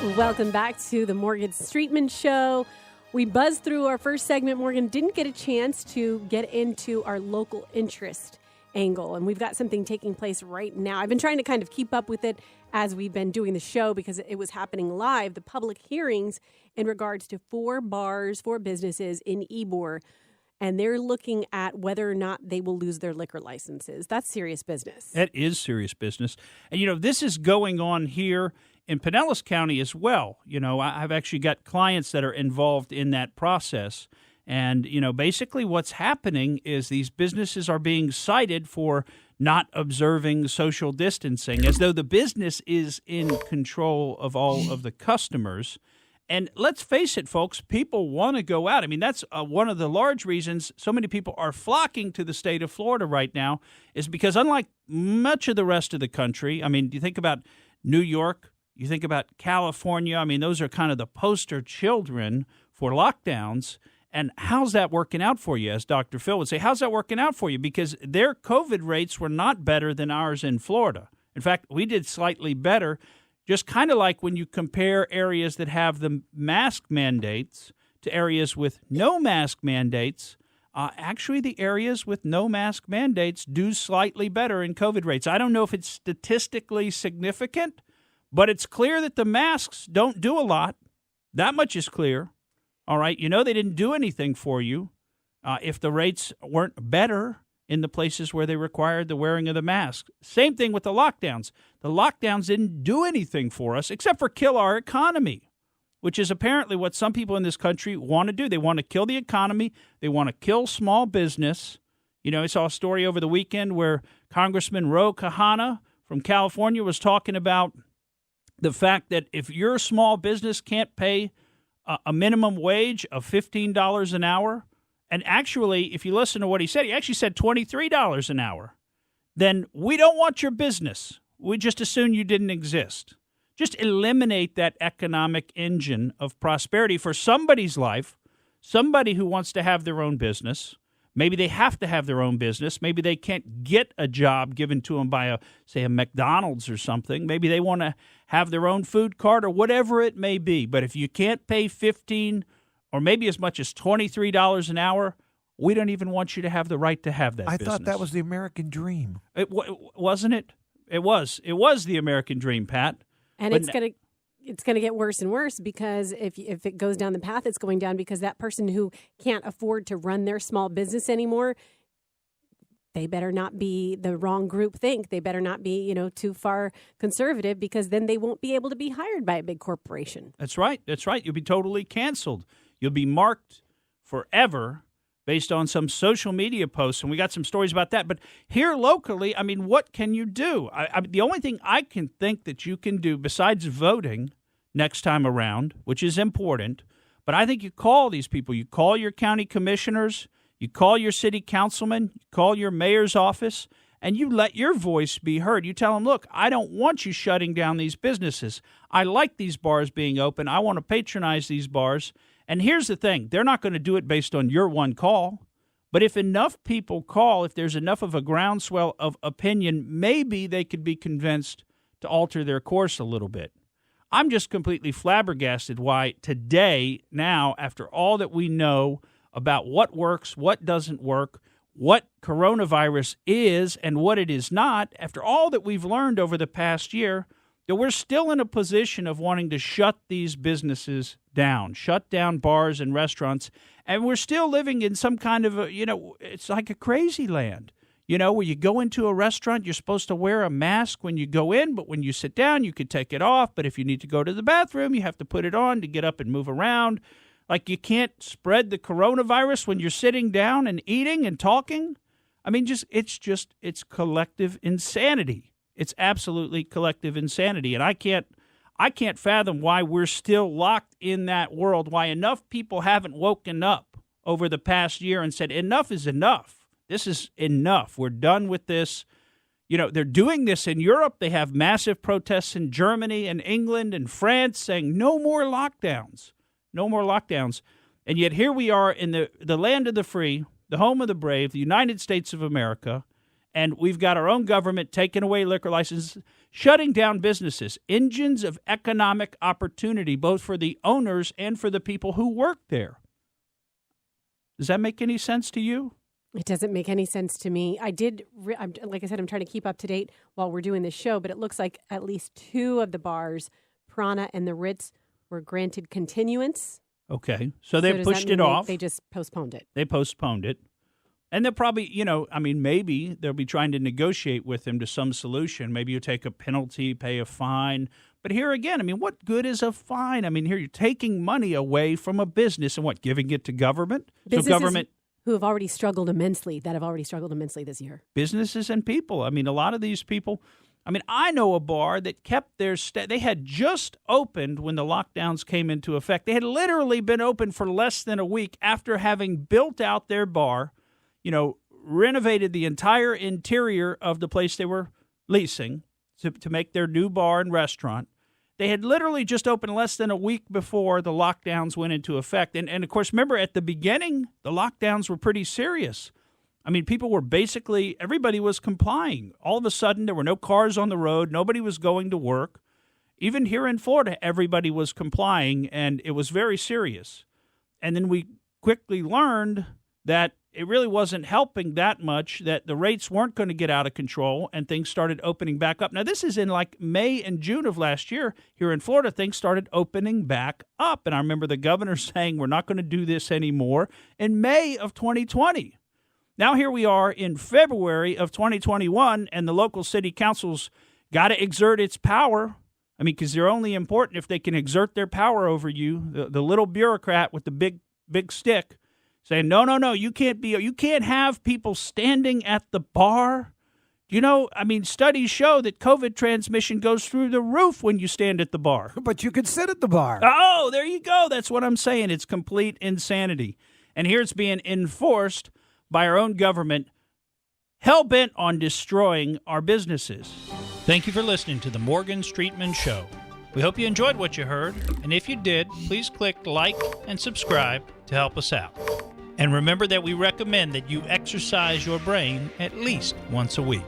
Welcome back to the Morgan Streetman Show. We buzzed through our first segment. Morgan didn't get a chance to get into our local interest angle, and we've got something taking place right now. I've been trying to kind of keep up with it as we've been doing the show because it was happening live, the public hearings in regards to 4 bars, 4 businesses in Ybor, and they're looking at whether or not they will lose their liquor licenses. That's serious business. That is serious business. And, this is going on here in Pinellas County as well. I've actually got clients that are involved in that process. And, basically what's happening is these businesses are being cited for not observing social distancing, as though the business is in control of all of the customers. And let's face it, folks, people want to go out. I mean, that's one of the large reasons so many people are flocking to the state of Florida right now is because unlike much of the rest of the country, I mean, you think about New York, you think about California. I mean, those are kind of the poster children for lockdowns. And how's that working out for you? As Dr. Phil would say, how's that working out for you? Because their COVID rates were not better than ours in Florida. In fact, we did slightly better, just kind of like when you compare areas that have the mask mandates to areas with no mask mandates. Actually, the areas with no mask mandates do slightly better in COVID rates. I don't know if it's statistically significant, but it's clear that the masks don't do a lot. That much is clear. All right. They didn't do anything for you if the rates weren't better in the places where they required the wearing of the mask. Same thing with the lockdowns. The lockdowns didn't do anything for us except for kill our economy, which is apparently what some people in this country want to do. They want to kill the economy. They want to kill small business. I saw a story over the weekend where Congressman Ro Khanna from California was talking about the fact that if your small business can't pay a minimum wage of $15 an hour, and actually, if you listen to what he actually said $23 an hour, then we don't want your business. We just assume you didn't exist. Just eliminate that economic engine of prosperity for somebody's life, somebody who wants to have their own business. Maybe they have to have their own business. Maybe they can't get a job given to them by, a McDonald's or something. Maybe they want to have their own food cart or whatever it may be. But if you can't pay $15 or maybe as much as $23 an hour, we don't even want you to have the right to have that business. I thought that was the American dream. Wasn't it? It was. It was the American dream, Pat. And it's going to get worse and worse because if it goes down the path, it's going down because that person who can't afford to run their small business anymore, they better not be the wrong group think. They better not be, too far conservative because then they won't be able to be hired by a big corporation. That's right. That's right. You'll be totally canceled. You'll be marked forever based on some social media posts, and we got some stories about that. But here locally, I mean, what can you do? The only thing I can think that you can do besides voting next time around, which is important, but I think you call these people. You call your county commissioners, you call your city councilman, you call your mayor's office, and you let your voice be heard. You tell them, look, I don't want you shutting down these businesses. I like these bars being open. I want to patronize these bars. And here's the thing. They're not going to do it based on your one call. But if enough people call, if there's enough of a groundswell of opinion, maybe they could be convinced to alter their course a little bit. I'm just completely flabbergasted why today, now, after all that we know about what works, what doesn't work, what coronavirus is and what it is not, after all that we've learned over the past year, that we're still in a position of wanting to shut these businesses down, shut down bars and restaurants, and we're still living in some kind of it's like a crazy land, where you go into a restaurant, you're supposed to wear a mask when you go in, but when you sit down, you could take it off, but if you need to go to the bathroom, you have to put it on to get up and move around. Like you can't spread the coronavirus when you're sitting down and eating and talking. I mean, it's collective insanity. It's absolutely collective insanity. And I can't fathom why we're still locked in that world, why enough people haven't woken up over the past year and said, enough is enough. This is enough. We're done with this. They're doing this in Europe. They have massive protests in Germany and England and France saying no more lockdowns. No more lockdowns. And yet here we are in the land of the free, the home of the brave, the United States of America, and we've got our own government taking away liquor licenses, shutting down businesses, engines of economic opportunity, both for the owners and for the people who work there. Does that make any sense to you? It doesn't make any sense to me. Like I said, I'm trying to keep up to date while we're doing this show, but it looks like at least 2 of the bars, Prana and the Ritz, were granted continuance. Okay, so they pushed it off. They just postponed it. They postponed it. And they'll probably, maybe they'll be trying to negotiate with them to some solution. Maybe you take a penalty, pay a fine. But here again, what good is a fine? Here you're taking money away from a business and giving it to government? Businesses so government who have already struggled immensely, this year. Businesses and people. A lot of these people, I know a bar that kept their they had just opened when the lockdowns came into effect. They had literally been open for less than a week after having built out their bar, renovated the entire interior of the place they were leasing to make their new bar and restaurant. They had literally just opened less than a week before the lockdowns went into effect. And of course, remember at the beginning, the lockdowns were pretty serious. People were everybody was complying. All of a sudden, there were no cars on the road. Nobody was going to work. Even here in Florida, everybody was complying, and it was very serious. And then we quickly learned that it really wasn't helping that much, that the rates weren't going to get out of control, and things started opening back up. Now, this is in May and June of last year. Here in Florida, things started opening back up. And I remember the governor saying, we're not going to do this anymore in May of 2020. Now here we are in February of 2021, and the local city council's got to exert its power. Because they're only important if they can exert their power over you. The little bureaucrat with the big stick saying, no, you can't have people standing at the bar. Studies show that COVID transmission goes through the roof when you stand at the bar. But you can sit at the bar. Oh, there you go. That's what I'm saying. It's complete insanity. And here it's being enforced by our own government, hell-bent on destroying our businesses. Thank you for listening to the Morgan Streetman Show. We hope you enjoyed what you heard, and if you did, please click like and subscribe to help us out. And remember that we recommend that you exercise your brain at least once a week.